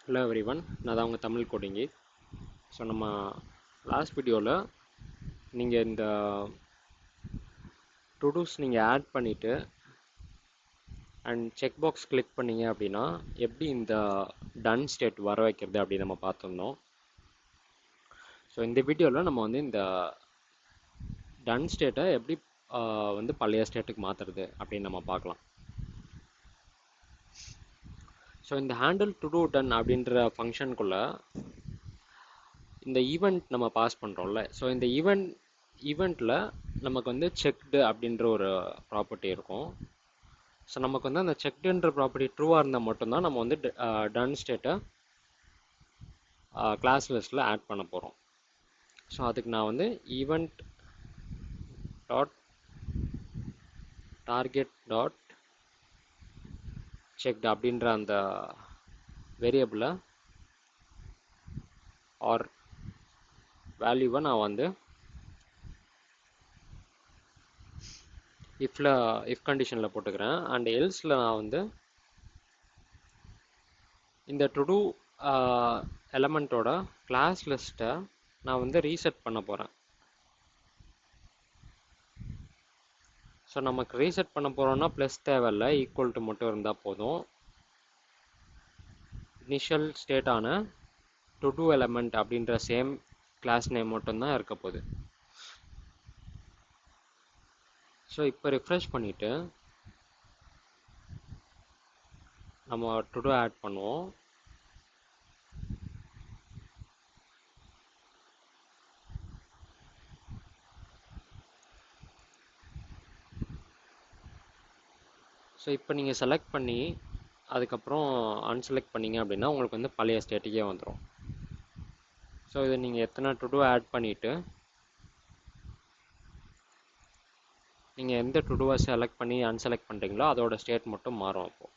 Hello everyone, நான் தான் உங்கள் தமிழ் கோடிங்கி. ஸோ நம்ம லாஸ்ட் வீடியோவில் நீங்கள் இந்த டுடூஸ் நீங்கள் ஆட் பண்ணிவிட்டு அண்ட் செக் பாக்ஸ் கிளிக் பண்ணிங்க அப்படின்னா எப்படி இந்த டன் ஸ்டேட் வர வைக்கிறது அப்படின்னு நம்ம பார்த்துருந்தோம். ஸோ இந்த வீடியோவில் நம்ம வந்து இந்த டன் ஸ்டேட்டை எப்படி வந்து பழைய ஸ்டேட்டுக்கு மாற்றுறது அப்படின்னு நம்ம பார்க்கலாம். ஸோ இந்த ஹேண்டில் டு டூ டன் அப்படின்ற ஃபங்க்ஷனுக்குள்ளே இந்த ஈவெண்ட் நம்ம பாஸ் பண்ணுறோம்ல, ஸோ இந்த ஈவெண்ட்டில் நமக்கு வந்து செக்டு அப்படின்ற ஒரு ப்ராப்பர்ட்டி இருக்கும். ஸோ நமக்கு வந்து அந்த செக்டுன்ற ப்ராப்பர்ட்டி ட்ரூவாக இருந்தால் மட்டும்தான் நம்ம வந்து டன் ஸ்டேட்டை கிளாஸ் லிஸ்ட்டில் ஆட் பண்ண போகிறோம். ஸோ அதுக்கு நான் வந்து event dot target dot checked அப்படின்ற அந்த வேரியபிளை ஆர் வேல்யூவை நான் வந்து இஃப் கண்டிஷனில் போட்டுக்கிறேன். அண்ட் எல்ஸில் நான் வந்து இந்த டுடூ எலமெண்ட்டோட கிளாஸ் லிஸ்ட்டை நான் வந்து ரீசெட் பண்ண போகிறேன். ஸோ நமக்கு ரீசெட் பண்ண போகிறோன்னா ப்ளஸ் தேவையில்லை, ஈக்குவல் டு மட்டும் இருந்தால் போதும். இனிஷியல் ஸ்டேட்டான டுடூ எலமெண்ட் அப்படின்ற சேம் கிளாஸ் நேம் மட்டும்தான் இருக்க போகுது. ஸோ இப்போ ரிஃப்ரெஷ் பண்ணிவிட்டு நம்ம டுடூ ஆட் பண்ணுவோம். ஸோ இப்போ நீங்கள் செலக்ட் பண்ணி அதுக்கப்புறம் அன்செலக்ட் பண்ணிங்க அப்படின்னா உங்களுக்கு வந்து பழைய ஸ்டேட்டுக்கே வந்துடும். ஸோ இதை நீங்கள் எத்தனை டுடூ ஆட் பண்ணிவிட்டு நீங்கள் எந்த டுடூவை செலக்ட் பண்ணி அன்செலக்ட் பண்ணுறீங்களோ அதோட ஸ்டேட் மட்டும் மாறும் அப்போது.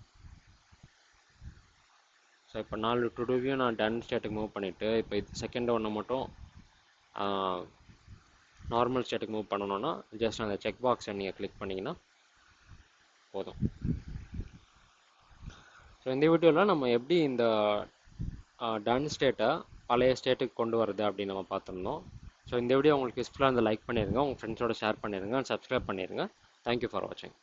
ஸோ இப்போ 4 டுடூவையும் நான் டன் ஸ்டேட்டுக்கு மூவ் பண்ணிவிட்டு இப்போ இது செகண்ட் ஒன்று மட்டும் நார்மல் ஸ்டேட்டுக்கு மூவ் பண்ணணுன்னா ஜஸ்ட் அந்த செக் பாக்ஸை நீங்கள் கிளிக் பண்ணிங்கன்னா போதும். ஸோ இந்த வீடியோவில் நம்ம எப்படி இந்த டன் ஸ்டேட்டை பழைய ஸ்டேட்டுக்கு கொண்டு வரது அப்படின்னு நம்ம பார்த்துருந்தோம். ஸோ இந்த வீடியோ உங்களுக்கு யூஸ்ஃபுல்லாக இருந்தால் லைக் பண்ணிடுங்க, உங்கள் ஃப்ரெண்ட்ஸோட ஷேர் பண்ணிடுங்க, அண்ட் சப்ஸ்கிரைப் பண்ணிடுங்க. தேங்க்யூ ஃபார் வாட்சிங்.